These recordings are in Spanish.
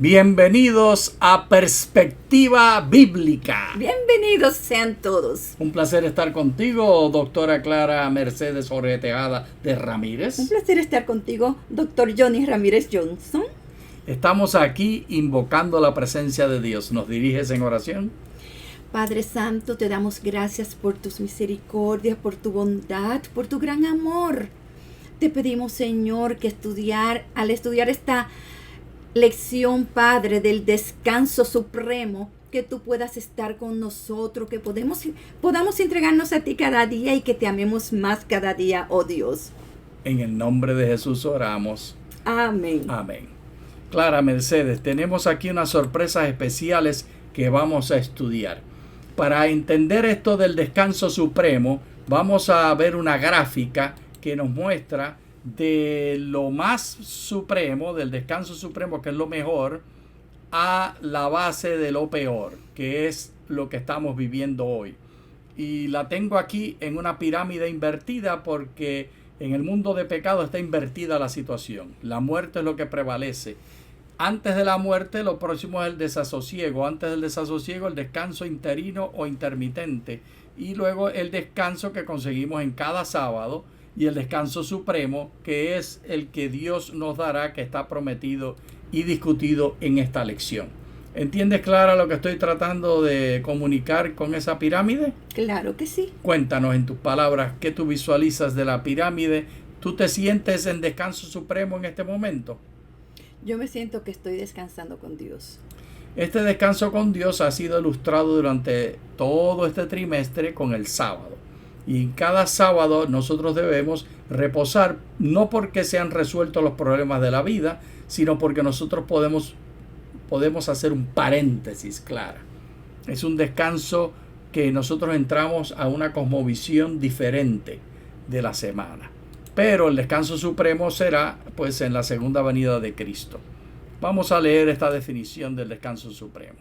Bienvenidos a Perspectiva Bíblica. Bienvenidos sean todos. Un placer estar contigo, doctora Clara Mercedes Jorge Tejada de Ramírez. Un placer estar contigo, doctor Johnny Ramírez Johnson. Estamos aquí invocando la presencia de Dios. ¿Nos diriges en oración? Padre Santo, te damos gracias por tus misericordias, por tu bondad, por tu gran amor. Te pedimos, Señor, que al estudiar esta lección, Padre, del descanso supremo, que tú puedas estar con nosotros, que podamos entregarnos a ti cada día y que te amemos más cada día, oh Dios. En el nombre de Jesús oramos. Amén. Amén. Clara Mercedes, tenemos aquí unas sorpresas especiales que vamos a estudiar. Para entender esto del descanso supremo, vamos a ver una gráfica que nos muestra de lo más supremo, del descanso supremo, que es lo mejor, a la base de lo peor, que es lo que estamos viviendo hoy. Y la tengo aquí en una pirámide invertida porque en el mundo de pecado está invertida la situación. La muerte es lo que prevalece. Antes de la muerte, lo próximo es el desasosiego. Antes del desasosiego, el descanso interino o intermitente. Y luego el descanso que conseguimos en cada sábado. Y el descanso supremo, que es el que Dios nos dará, que está prometido y discutido en esta lección. ¿Entiendes, Clara, lo que estoy tratando de comunicar con esa pirámide? Claro que sí. Cuéntanos en tus palabras qué tú visualizas de la pirámide. ¿Tú te sientes en descanso supremo en este momento? Yo me siento que estoy descansando con Dios. Este descanso con Dios ha sido ilustrado durante todo este trimestre con el sábado. Y cada sábado nosotros debemos reposar, no porque se han resuelto los problemas de la vida, sino porque nosotros podemos hacer un paréntesis, Clara. Es un descanso que nosotros entramos a una cosmovisión diferente de la semana. Pero el descanso supremo será pues en la segunda venida de Cristo. Vamos a leer esta definición del descanso supremo.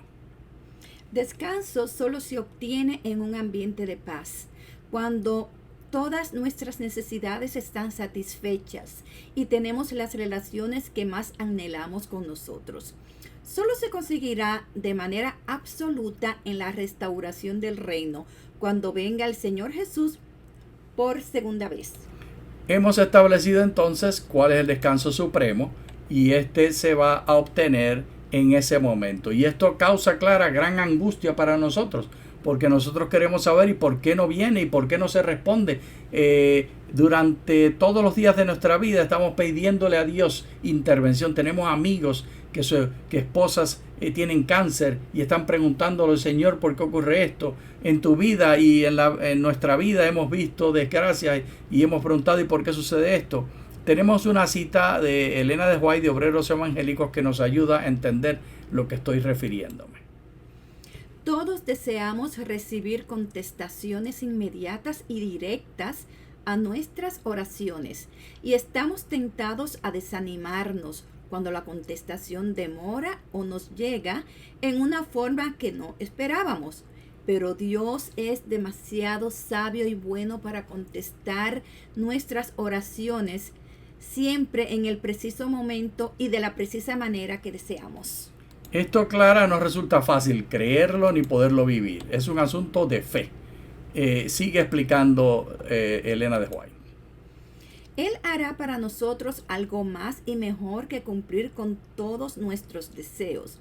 Descanso solo se obtiene en un ambiente de paz, cuando todas nuestras necesidades están satisfechas y tenemos las relaciones que más anhelamos con nosotros. Solo se conseguirá de manera absoluta en la restauración del reino, cuando venga el Señor Jesús por segunda vez. Hemos establecido entonces cuál es el descanso supremo y este se va a obtener en ese momento. Y esto causa, Clara, gran angustia para nosotros, porque nosotros queremos saber y por qué no viene y por qué no se responde. Durante todos los días de nuestra vida estamos pidiéndole a Dios intervención. Tenemos amigos que esposas tienen cáncer y están preguntándole, Señor, ¿por qué ocurre esto en tu vida? Y en nuestra vida hemos visto desgracias y hemos preguntado, ¿y por qué sucede esto? Tenemos una cita de Elena de White de Obreros Evangélicos que nos ayuda a entender lo que estoy refiriéndome. Todos deseamos recibir contestaciones inmediatas y directas a nuestras oraciones y estamos tentados a desanimarnos cuando la contestación demora o nos llega en una forma que no esperábamos. Pero Dios es demasiado sabio y bueno para contestar nuestras oraciones siempre en el preciso momento y de la precisa manera que deseamos. Esto, Clara, no resulta fácil creerlo ni poderlo vivir. Es un asunto de fe. Sigue explicando Elena de White. Él hará para nosotros algo más y mejor que cumplir con todos nuestros deseos.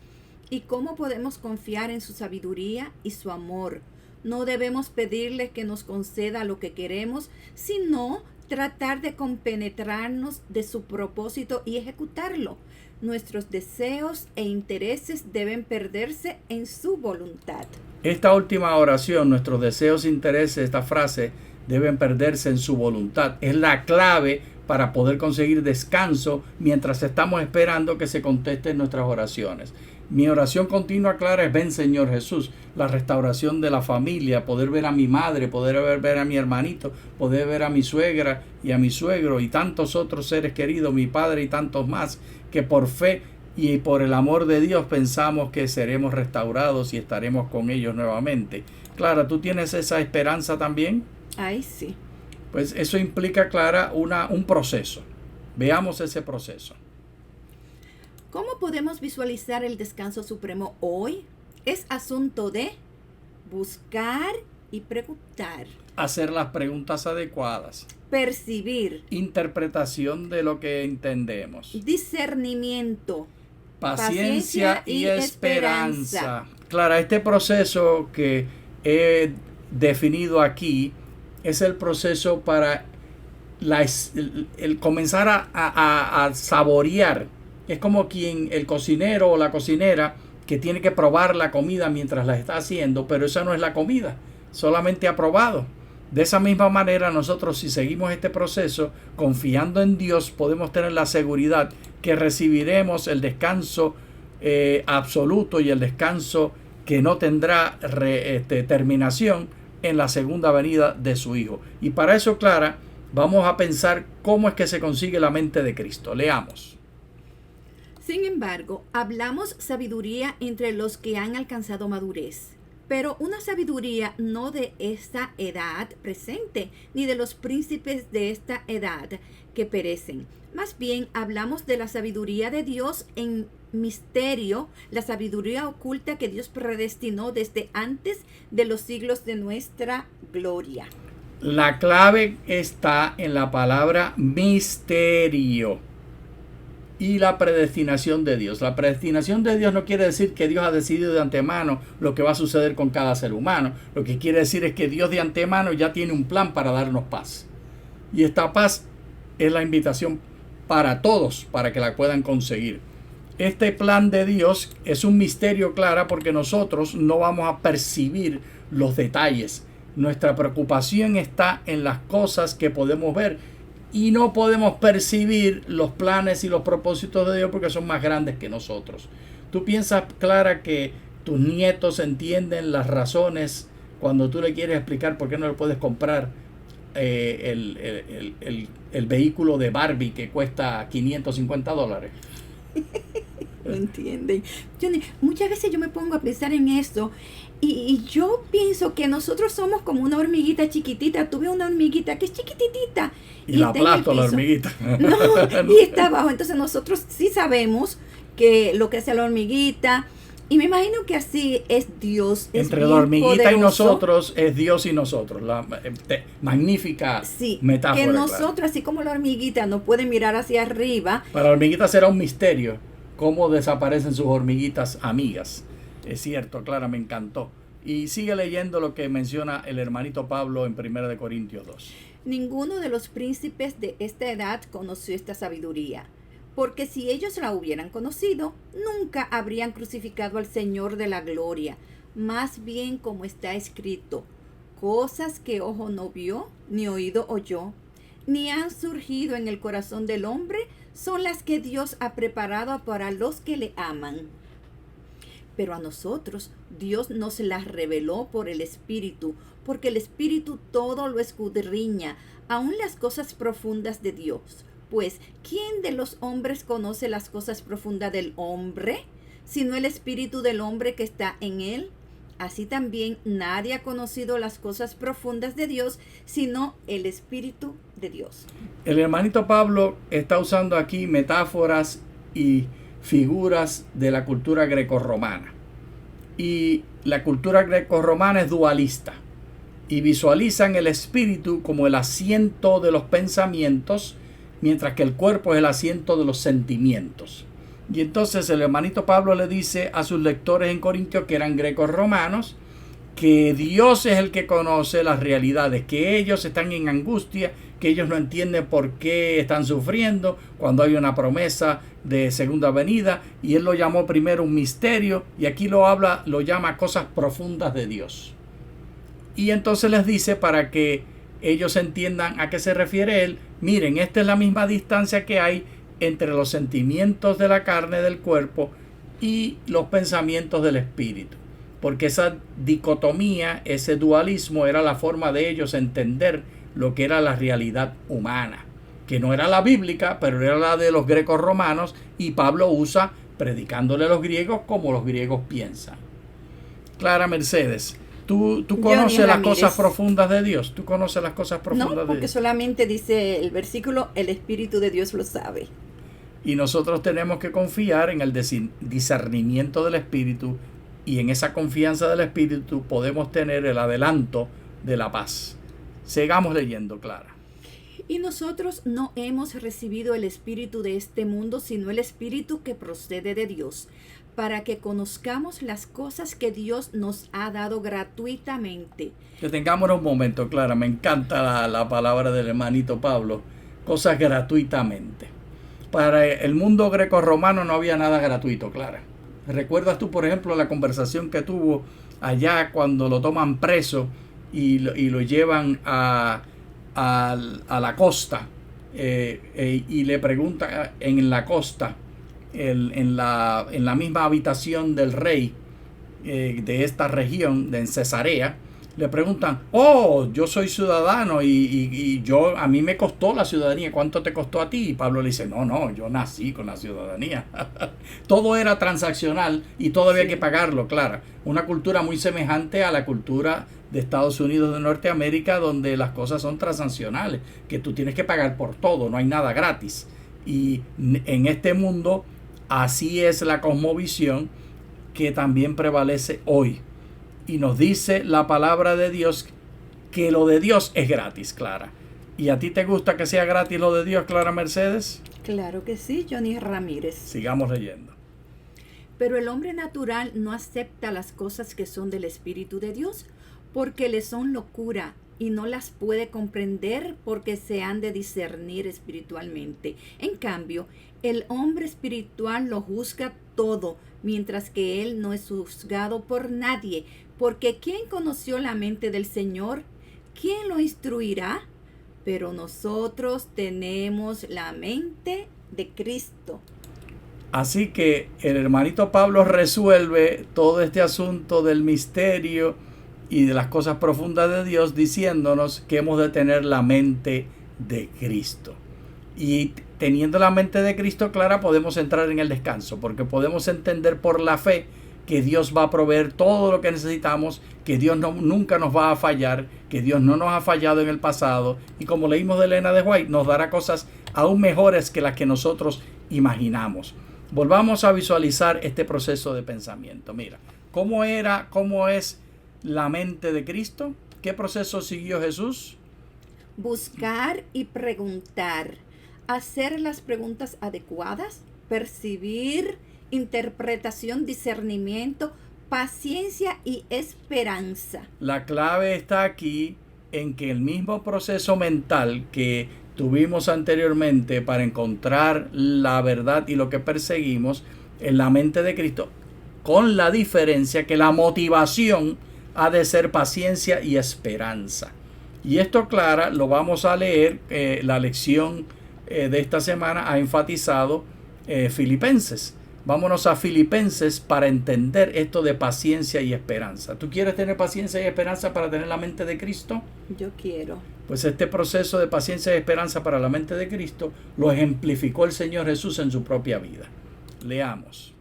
¿Y cómo podemos confiar en su sabiduría y su amor? No debemos pedirle que nos conceda lo que queremos, sino tratar de compenetrarnos de su propósito y ejecutarlo. Nuestros deseos e intereses deben perderse en su voluntad. Esta última oración, nuestros deseos e intereses, esta frase, deben perderse en su voluntad. Es la clave para poder conseguir descanso mientras estamos esperando que se contesten nuestras oraciones. Mi oración continua, Clara, es ven Señor Jesús, la restauración de la familia, poder ver a mi madre, poder ver a mi hermanito, poder ver a mi suegra y a mi suegro y tantos otros seres queridos, mi padre y tantos más, que por fe y por el amor de Dios pensamos que seremos restaurados y estaremos con ellos nuevamente. Clara, ¿tú tienes esa esperanza también? Ay, sí. Pues eso implica, Clara, un proceso. Veamos ese proceso. ¿Cómo podemos visualizar el descanso supremo hoy? Es asunto de buscar y preguntar. Hacer las preguntas adecuadas. Percibir. Interpretación de lo que entendemos. Discernimiento. Paciencia y esperanza. Claro, este proceso que he definido aquí es el proceso para el comenzar a saborear. Es como el cocinero o la cocinera que tiene que probar la comida mientras la está haciendo, pero esa no es la comida, solamente ha probado. De esa misma manera, nosotros, si seguimos este proceso confiando en Dios, podemos tener la seguridad que recibiremos el descanso absoluto y el descanso que no tendrá terminación en la segunda venida de su Hijo. Y para eso, Clara, vamos a pensar cómo es que se consigue la mente de Cristo. Leamos. Sin embargo, hablamos sabiduría entre los que han alcanzado madurez, pero una sabiduría no de esta edad presente, ni de los príncipes de esta edad que perecen. Más bien hablamos de la sabiduría de Dios en misterio, la sabiduría oculta que Dios predestinó desde antes de los siglos de nuestra gloria. La clave está en la palabra misterio y la predestinación de Dios. La predestinación de Dios no quiere decir que Dios ha decidido de antemano lo que va a suceder con cada ser humano. Lo que quiere decir es que Dios de antemano ya tiene un plan para darnos paz. Y esta paz es la invitación para todos, para que la puedan conseguir. Este plan de Dios es un misterio, Clara, porque nosotros no vamos a percibir los detalles. Nuestra preocupación está en las cosas que podemos ver y no podemos percibir los planes y los propósitos de Dios porque son más grandes que nosotros. ¿Tú piensas, Clara, que tus nietos entienden las razones cuando tú le quieres explicar por qué no le puedes comprar el vehículo de Barbie que cuesta $550? No entienden. Johnny, muchas veces yo me pongo a pensar en esto y yo pienso que nosotros somos como una hormiguita chiquitita. Tuve una hormiguita que es chiquititita. Y la aplasto la hormiguita. No, y está abajo. Entonces nosotros sí sabemos que lo que hace la hormiguita. Y me imagino que así es Dios. Entre la hormiguita poderoso. Y nosotros es Dios y nosotros. La magnífica metáfora. Que nosotros, así como la hormiguita, no puede mirar hacia arriba. Para la hormiguita será un misterio cómo desaparecen sus hormiguitas amigas. Es cierto, Clara, me encantó. Y sigue leyendo lo que menciona el hermanito Pablo en 1 Corintios 2. Ninguno de los príncipes de esta edad conoció esta sabiduría, porque si ellos la hubieran conocido, nunca habrían crucificado al Señor de la gloria. Más bien, como está escrito, cosas que ojo no vio, ni oído oyó, ni han surgido en el corazón del hombre, son las que Dios ha preparado para los que le aman. Pero a nosotros Dios nos las reveló por el Espíritu, porque el Espíritu todo lo escudriña, aun las cosas profundas de Dios. Pues, ¿quién de los hombres conoce las cosas profundas del hombre, sino el Espíritu del hombre que está en él? Así también nadie ha conocido las cosas profundas de Dios, sino el Espíritu de Dios. El hermanito Pablo está usando aquí metáforas y figuras de la cultura grecorromana. Y la cultura grecorromana es dualista. Y visualizan el espíritu como el asiento de los pensamientos, mientras que el cuerpo es el asiento de los sentimientos. Y entonces el hermanito Pablo le dice a sus lectores en Corintios, que eran grecos romanos, que Dios es el que conoce las realidades, que ellos están en angustia, que ellos no entienden por qué están sufriendo cuando hay una promesa de segunda venida, y él lo llamó primero un misterio, y aquí lo llama cosas profundas de Dios. Y entonces les dice, para que ellos entiendan a qué se refiere él, miren, esta es la misma distancia que hay entre los sentimientos de la carne del cuerpo y los pensamientos del espíritu, porque esa dicotomía, ese dualismo era la forma de ellos entender lo que era la realidad humana, que no era la bíblica, pero era la de los grecos romanos, y Pablo usa predicándole a los griegos como los griegos piensan. Clara Mercedes, ¿tú conoces las cosas profundas de Dios? ¿Tú conoces las cosas profundas de Dios? No, porque solamente dice el versículo, el Espíritu de Dios lo sabe. Y nosotros tenemos que confiar en el discernimiento del Espíritu, y en esa confianza del Espíritu podemos tener el adelanto de la paz. Sigamos leyendo, Clara. Y nosotros no hemos recibido el espíritu de este mundo, sino el espíritu que procede de Dios, para que conozcamos las cosas que Dios nos ha dado gratuitamente. Detengámonos un momento, Clara. Me encanta la palabra del hermanito Pablo. Cosas gratuitamente. Para el mundo grecorromano no había nada gratuito, Clara. ¿Recuerdas tú, por ejemplo, la conversación que tuvo allá cuando lo toman preso y lo llevan a la costa? Y le pregunta en la costa, en la misma habitación del rey de esta región, de Cesarea, le preguntan: oh, yo soy ciudadano y a mí me costó la ciudadanía, ¿cuánto te costó a ti? Y Pablo le dice: no, yo nací con la ciudadanía. Todo era transaccional y todo había que pagarlo, Clara. Una cultura muy semejante a la cultura de Estados Unidos de Norteamérica, donde las cosas son transaccionales, que tú tienes que pagar por todo, no hay nada gratis. Y en este mundo así es la cosmovisión que también prevalece hoy. Y nos dice la palabra de Dios que lo de Dios es gratis, Clara. ¿Y a ti te gusta que sea gratis lo de Dios, Clara Mercedes? Claro que sí, Johnny Ramírez. Sigamos leyendo. Pero el hombre natural no acepta las cosas que son del Espíritu de Dios, porque le son locura, y no las puede comprender porque se han de discernir espiritualmente. En cambio, el hombre espiritual lo juzga todo, mientras que él no es juzgado por nadie. Porque ¿quién conoció la mente del Señor? ¿Quién lo instruirá? Pero nosotros tenemos la mente de Cristo. Así que el hermanito Pablo resuelve todo este asunto del misterio y de las cosas profundas de Dios, diciéndonos que hemos de tener la mente de Cristo. Y teniendo la mente de Cristo, Clara, podemos entrar en el descanso, porque podemos entender por la fe que Dios va a proveer todo lo que necesitamos, que Dios nunca nos va a fallar, que Dios no nos ha fallado en el pasado, y como leímos de Elena de White, nos dará cosas aún mejores que las que nosotros imaginamos. Volvamos a visualizar este proceso de pensamiento. Mira, ¿cómo es la mente de Cristo? ¿Qué proceso siguió Jesús? Buscar y preguntar, hacer las preguntas adecuadas, percibir, interpretación, discernimiento, paciencia y esperanza. La clave está aquí en que el mismo proceso mental que tuvimos anteriormente para encontrar la verdad y lo que perseguimos en la mente de Cristo, con la diferencia que la motivación ha de ser paciencia y esperanza. Y esto, Clara, lo vamos a leer, la lección de esta semana ha enfatizado Filipenses. Vámonos a Filipenses para entender esto de paciencia y esperanza. ¿Tú quieres tener paciencia y esperanza para tener la mente de Cristo? Yo quiero. Pues este proceso de paciencia y esperanza para la mente de Cristo lo ejemplificó el Señor Jesús en su propia vida. Leamos.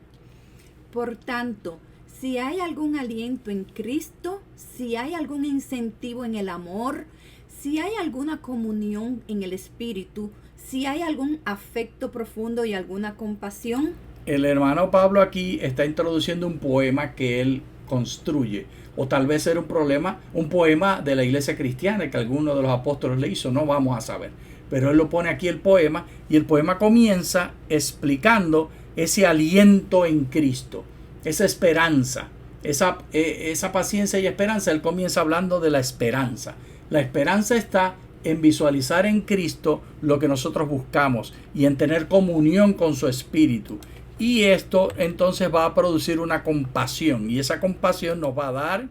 Por tanto, si hay algún aliento en Cristo, si hay algún incentivo en el amor, si hay alguna comunión en el Espíritu, si hay algún afecto profundo y alguna compasión. El hermano Pablo aquí está introduciendo un poema que él construye, o tal vez era un poema de la iglesia cristiana que alguno de los apóstoles le hizo, no vamos a saber, pero él lo pone aquí el poema, y el poema comienza explicando ese aliento en Cristo, esa esperanza, esa paciencia y esperanza. Él comienza hablando de la esperanza. La esperanza está en visualizar en Cristo lo que nosotros buscamos y en tener comunión con su Espíritu. Y esto entonces va a producir una compasión, y esa compasión nos va a dar: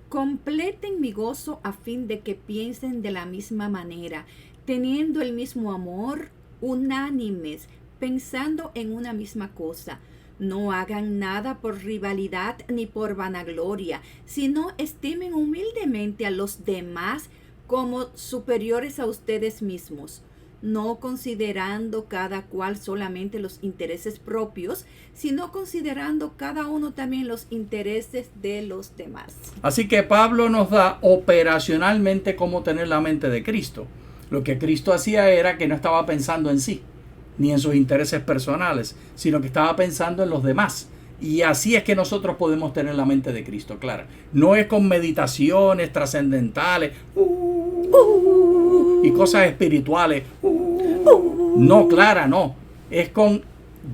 completen mi gozo a fin de que piensen de la misma manera, teniendo el mismo amor, unánimes, pensando en una misma cosa. No hagan nada por rivalidad ni por vanagloria, sino estimen humildemente a los demás como superiores a ustedes mismos, no considerando cada cual solamente los intereses propios, sino considerando cada uno también los intereses de los demás. Así que Pablo nos da operacionalmente cómo tener la mente de Cristo. Lo que Cristo hacía era que no estaba pensando en sí. ni en sus intereses personales, sino que estaba pensando en los demás. Y así es que nosotros podemos tener la mente de Cristo, clara. No es con meditaciones trascendentales y cosas espirituales. No, Clara, no. Es con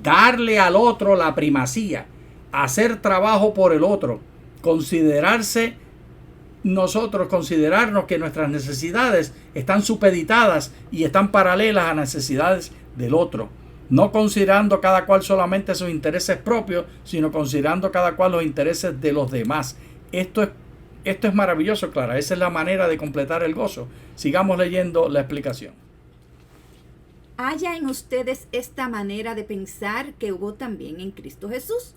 darle al otro la primacía, hacer trabajo por el otro, considerarnos que nuestras necesidades están supeditadas y están paralelas a necesidades del otro. No considerando cada cual solamente sus intereses propios, sino considerando cada cual los intereses de los demás. Esto es maravilloso, Clara. Esa es la manera de completar el gozo. Sigamos leyendo la explicación. Haya en ustedes esta manera de pensar que hubo también en Cristo Jesús.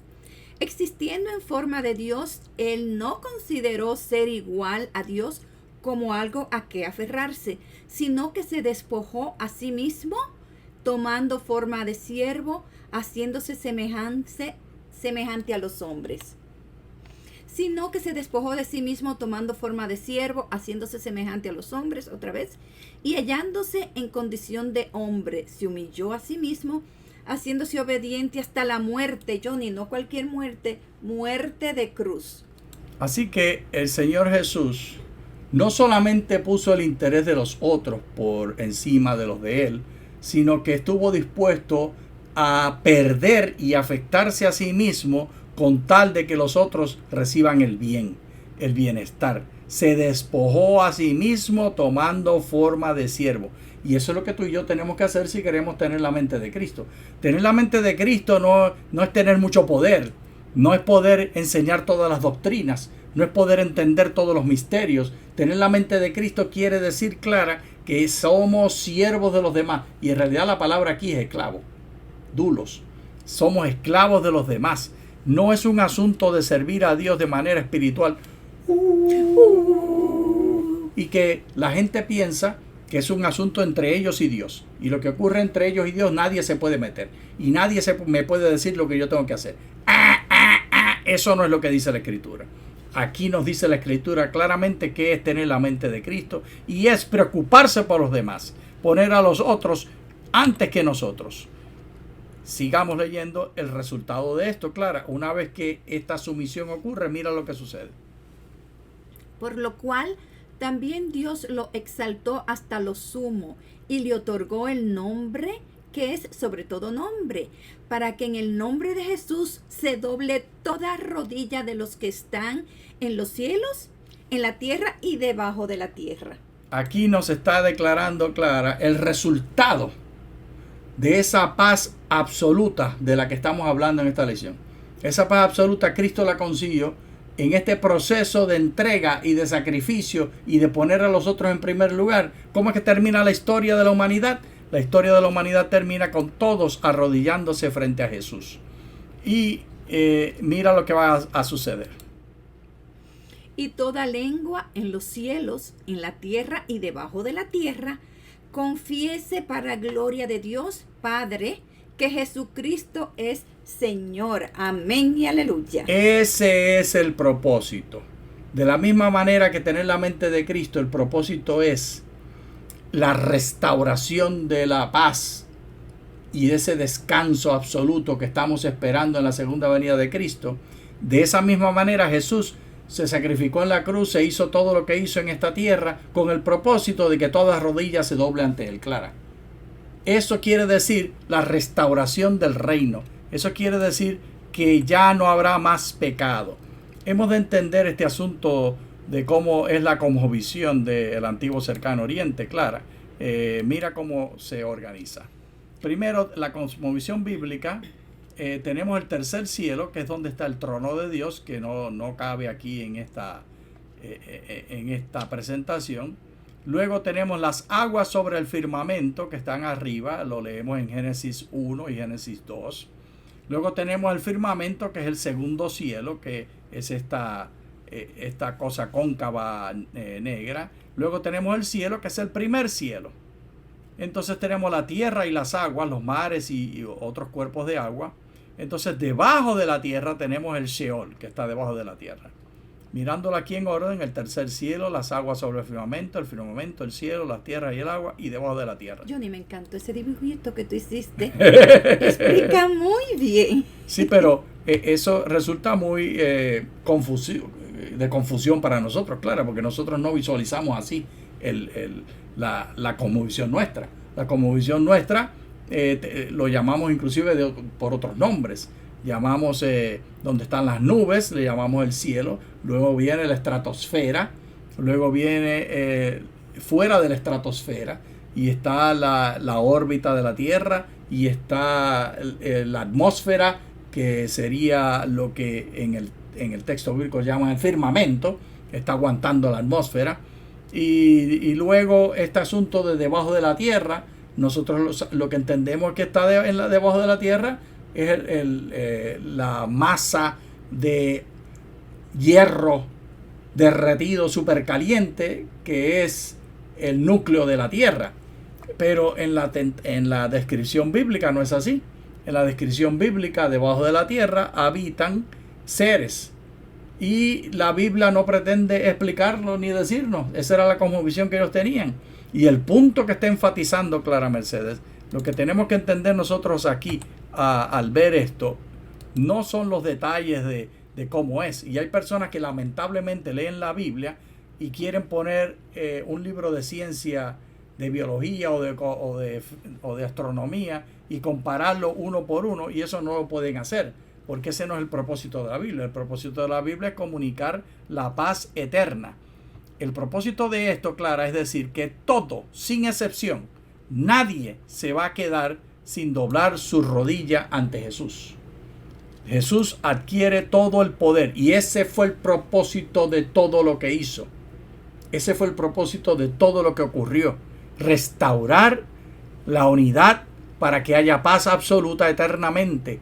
Existiendo en forma de Dios, Él no consideró ser igual a Dios como algo a que aferrarse, sino que se despojó a sí mismo, tomando forma de siervo, haciéndose semejante a los hombres. Sino que se despojó de sí mismo, tomando forma de siervo, haciéndose semejante a los hombres, otra vez, y hallándose en condición de hombre, se humilló a sí mismo, haciéndose obediente hasta la muerte, Johnny, no cualquier muerte, muerte de cruz. Así que el Señor Jesús no solamente puso el interés de los otros por encima de los de Él, sino que estuvo dispuesto a perder y afectarse a sí mismo con tal de que los otros reciban el bien, el bienestar. Se despojó a sí mismo tomando forma de siervo. Y eso es lo que tú y yo tenemos que hacer si queremos tener la mente de Cristo. Tener la mente de Cristo no es tener mucho poder, no es poder enseñar todas las doctrinas, no es poder entender todos los misterios. Tener la mente de Cristo quiere decir, Clara, que somos siervos de los demás. Y en realidad la palabra aquí es esclavo, dulos. Somos esclavos de los demás. No es un asunto de servir a Dios de manera espiritual. Y que la gente piensa que es un asunto entre ellos y Dios. Y lo que ocurre entre ellos y Dios nadie se puede meter. Y nadie me puede decir lo que yo tengo que hacer. Eso no es lo que dice la Escritura. Aquí nos dice la Escritura claramente que es tener la mente de Cristo y es preocuparse por los demás, poner a los otros antes que nosotros. Sigamos leyendo el resultado de esto, Clara. Una vez que esta sumisión ocurre, mira lo que sucede. Por lo cual también Dios lo exaltó hasta lo sumo y le otorgó el nombre que es sobre todo nombre, para que en el nombre de Jesús se doble toda rodilla de los que están en los cielos, en la tierra y debajo de la tierra. Aquí nos está declarando, Clara, el resultado de esa paz absoluta de la que estamos hablando en esta lección. Esa paz absoluta Cristo la consiguió en este proceso de entrega y de sacrificio y de poner a los otros en primer lugar. ¿Cómo es que termina la historia de la humanidad? La historia de la humanidad termina con todos arrodillándose frente a Jesús. Y mira lo que va a suceder. Y toda lengua en los cielos, en la tierra y debajo de la tierra, confiese para gloria de Dios Padre que Jesucristo es Señor. Amén y aleluya. Ese es el propósito. De la misma manera que tener la mente de Cristo, el propósito es la restauración de la paz y de ese descanso absoluto que estamos esperando en la segunda venida de Cristo. De esa misma manera Jesús se sacrificó en la cruz, se hizo todo lo que hizo en esta tierra con el propósito de que toda rodilla se doble ante Él, Clara. Eso quiere decir la restauración del reino. Eso quiere decir que ya no habrá más pecado. Hemos de entender este asunto de cómo es la cosmovisión del antiguo cercano oriente, Clara. Mira cómo se organiza. Primero, la cosmovisión bíblica. Tenemos el tercer cielo, que es donde está el trono de Dios, que no cabe aquí en esta presentación. Luego tenemos las aguas sobre el firmamento que están arriba, lo leemos en Génesis 1 y Génesis 2. Luego tenemos el firmamento, que es el segundo cielo, que es esta cosa cóncava negra. Luego tenemos el cielo, que es el primer cielo. Entonces tenemos la tierra y las aguas, los mares y otros cuerpos de agua. Entonces debajo de la tierra tenemos el Sheol, que está debajo de la tierra. Mirándolo aquí en orden, el tercer cielo, las aguas sobre el firmamento, el cielo, la tierra y el agua, y debajo de la tierra. Johnny, me encantó ese dibujito que tú hiciste. Explica muy bien. Sí, pero eso resulta muy de confusión para nosotros, claro, porque nosotros no visualizamos así la cosmovisión nuestra. La cosmovisión nuestra lo llamamos inclusive por otros nombres. Llamamos donde están las nubes, le llamamos el cielo. Luego viene la estratosfera. Luego viene fuera de la estratosfera. Y está la órbita de la Tierra. Y está la atmósfera, que sería lo que en el texto bíblico llaman el firmamento. Está aguantando la atmósfera. Y luego este asunto de debajo de la Tierra. Nosotros lo que entendemos que está debajo de la Tierra es la masa de hierro derretido supercaliente, que es el núcleo de la Tierra. Pero en la descripción bíblica no es así. En la descripción bíblica, debajo de la Tierra habitan seres. Y la Biblia no pretende explicarlo ni decirnos. Esa era la cosmovisión que ellos tenían. Y el punto que está enfatizando Clara Mercedes, lo que tenemos que entender nosotros aquí al ver esto, no son los detalles de cómo es. Y hay personas que lamentablemente leen la Biblia y quieren poner un libro de ciencia, de biología o de astronomía, y compararlo uno por uno, y eso no lo pueden hacer, porque ese no es el propósito de la Biblia. El propósito de la Biblia es comunicar la paz eterna. El propósito de esto, Clara, es decir que todo, sin excepción, nadie se va a quedar sin doblar su rodilla ante Jesús. Jesús adquiere todo el poder, y ese fue el propósito de todo lo que hizo. Ese fue el propósito de todo lo que ocurrió. Restaurar la unidad para que haya paz absoluta eternamente.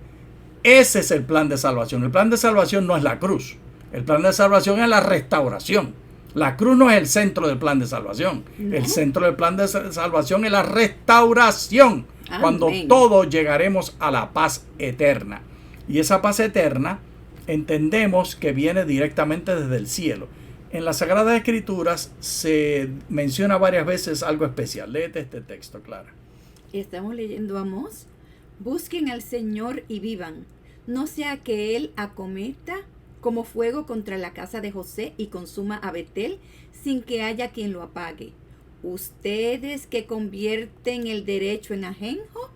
Ese es el plan de salvación. El plan de salvación no es la cruz. El plan de salvación es la restauración. La cruz no es el centro del plan de salvación. ¿No? El centro del plan de salvación es la restauración. Amén. Cuando todos llegaremos a la paz eterna. Y esa paz eterna entendemos que viene directamente desde el cielo. En las Sagradas Escrituras se menciona varias veces algo especial. Léete este texto, Clara. Estamos leyendo Amós. Busquen al Señor y vivan. No sea que Él acometa como fuego contra la casa de José y consuma a Betel sin que haya quien lo apague. Ustedes que convierten el derecho en ajenjo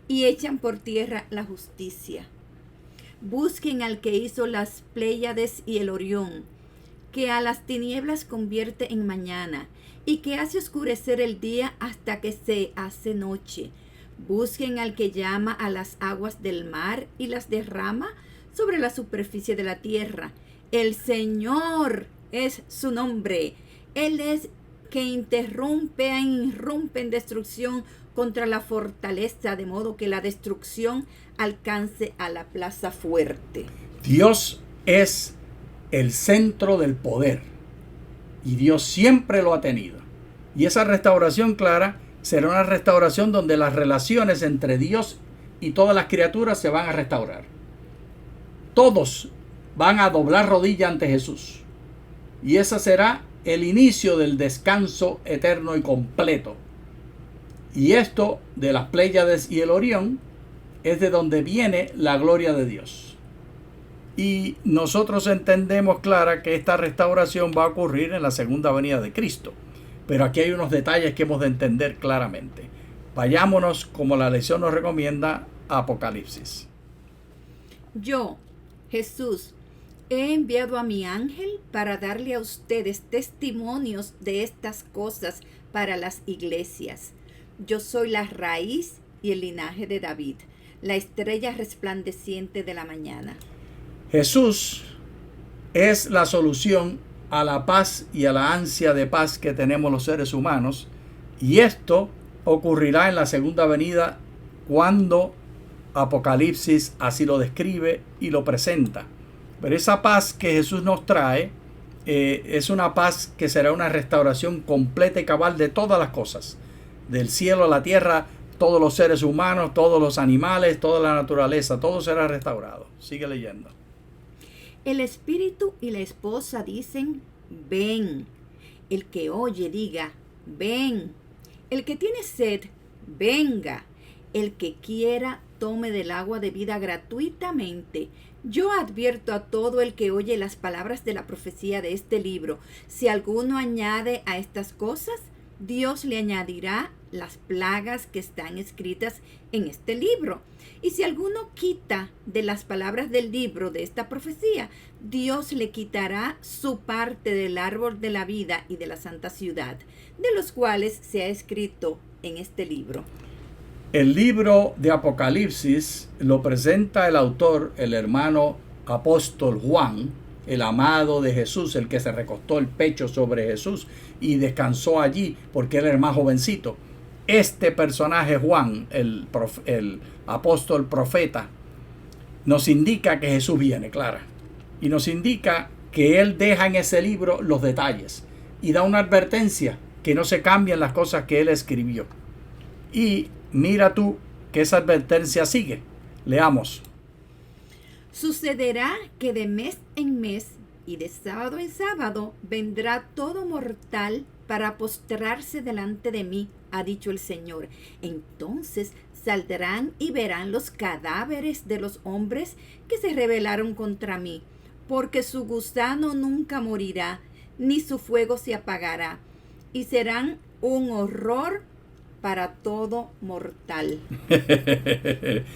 y echan por tierra la justicia. Busquen al que hizo las Pléyades y el Orión, que a las tinieblas convierte en mañana y que hace oscurecer el día hasta que se hace noche. Busquen al que llama a las aguas del mar y las derrama sobre la superficie de la tierra. El Señor es su nombre. Él es que irrumpe en destrucción contra la fortaleza, de modo que la destrucción alcance a la plaza fuerte. Dios es el centro del poder, y Dios siempre lo ha tenido. Y esa restauración, Clara, será una restauración donde las relaciones entre Dios y todas las criaturas se van a restaurar. Todos van a doblar rodilla ante Jesús. Y ese será el inicio del descanso eterno y completo. Y esto de las Pléyades y el Orión es de donde viene la gloria de Dios. Y nosotros entendemos, Clara, que esta restauración va a ocurrir en la segunda venida de Cristo. Pero aquí hay unos detalles que hemos de entender claramente. Vayámonos, como la lección nos recomienda, a Apocalipsis. Yo, Jesús, he enviado a mi ángel para darle a ustedes testimonios de estas cosas para las iglesias. Yo soy la raíz y el linaje de David, la estrella resplandeciente de la mañana. Jesús es la solución a la paz y a la ansia de paz que tenemos los seres humanos, y esto ocurrirá en la segunda venida, cuando Apocalipsis así lo describe y lo presenta. Pero esa paz que Jesús nos trae es una paz que será una restauración completa y cabal de todas las cosas, del cielo a la tierra, todos los seres humanos, todos los animales, toda la naturaleza, todo será restaurado. Sigue leyendo. El espíritu y la esposa dicen, ven. El que oye diga, ven. El que tiene sed, venga. El que quiera, tome del agua de vida gratuitamente. Yo advierto a todo el que oye las palabras de la profecía de este libro. Si alguno añade a estas cosas, Dios le añadirá las plagas que están escritas en este libro. Y si alguno quita de las palabras del libro de esta profecía, Dios le quitará su parte del árbol de la vida y de la santa ciudad, de los cuales se ha escrito en este libro. El libro de Apocalipsis lo presenta el autor, el hermano apóstol Juan, el amado de Jesús, el que se recostó el pecho sobre Jesús y descansó allí porque él era más jovencito. Este personaje Juan, el apóstol profeta, nos indica que Jesús viene, Clara. Y nos indica que él deja en ese libro los detalles y da una advertencia que no se cambian las cosas que él escribió. Y mira tú que esa advertencia sigue. Leamos. Sucederá que de mes en mes y de sábado en sábado vendrá todo mortal para postrarse delante de mí, ha dicho el Señor. Entonces saldrán y verán los cadáveres de los hombres que se rebelaron contra mí, porque su gusano nunca morirá, ni su fuego se apagará, y serán un horror para todo mortal.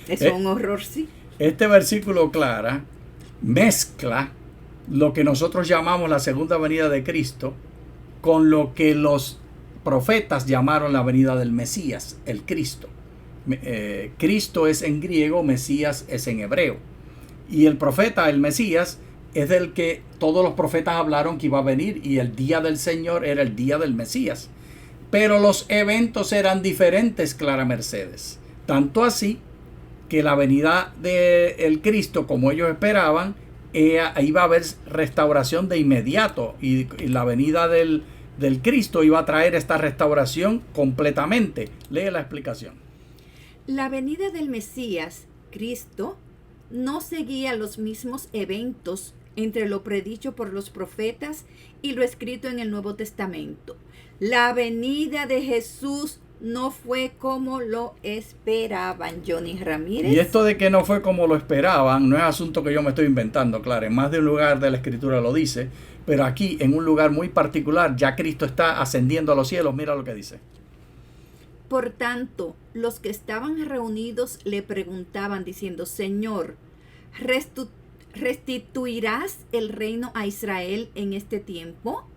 Es un horror, sí. Este versículo, Clara, mezcla lo que nosotros llamamos la segunda venida de Cristo con lo que los profetas llamaron la venida del Mesías, el Cristo. Cristo es en griego, Mesías es en hebreo. Y el profeta, el Mesías, es del que todos los profetas hablaron que iba a venir, y el día del Señor era el día del Mesías. Pero los eventos eran diferentes, Clara Mercedes. Tanto así que la venida del Cristo, como ellos esperaban, iba a haber restauración de inmediato. Y la venida del Cristo iba a traer esta restauración completamente. Lee la explicación. La venida del Mesías, Cristo, no seguía los mismos eventos entre lo predicho por los profetas y lo escrito en el Nuevo Testamento. La venida de Jesús no fue como lo esperaban, Johnny Ramírez. Y esto de que no fue como lo esperaban no es asunto que yo me estoy inventando, claro. En más de un lugar de la Escritura lo dice, pero aquí en un lugar muy particular ya Cristo está ascendiendo a los cielos. Mira lo que dice. Por tanto, los que estaban reunidos le preguntaban diciendo, Señor, ¿restituirás el reino a Israel en este tiempo?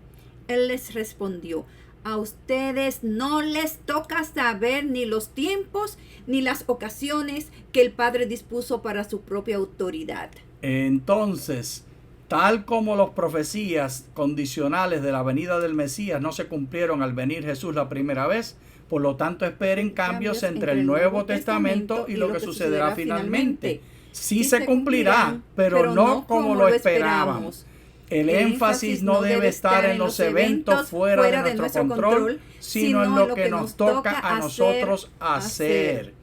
Él les respondió, a ustedes no les toca saber ni los tiempos ni las ocasiones que el Padre dispuso para su propia autoridad. Entonces, tal como las profecías condicionales de la venida del Mesías no se cumplieron al venir Jesús la primera vez, por lo tanto esperen cambios entre el Nuevo Testamento y lo que sucederá finalmente. Sí se cumplirá, pero no como lo esperábamos. El énfasis no debe estar en los eventos fuera de nuestro control, sino en lo que nos toca a nosotros hacer.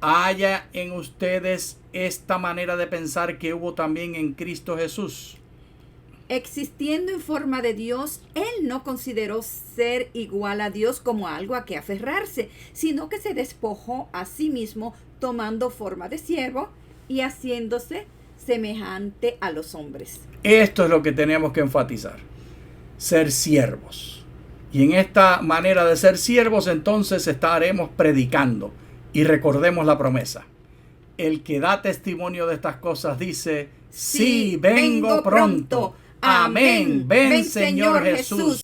¿Haya en ustedes esta manera de pensar que hubo también en Cristo Jesús? Existiendo en forma de Dios, Él no consideró ser igual a Dios como algo a que aferrarse, sino que se despojó a sí mismo, tomando forma de siervo y haciéndose semejante a los hombres. Esto es lo que tenemos que enfatizar, ser siervos. Y en esta manera de ser siervos entonces estaremos predicando. Y recordemos la promesa. El que da testimonio de estas cosas dice, sí, vengo pronto. Amén. Ven, Señor Jesús.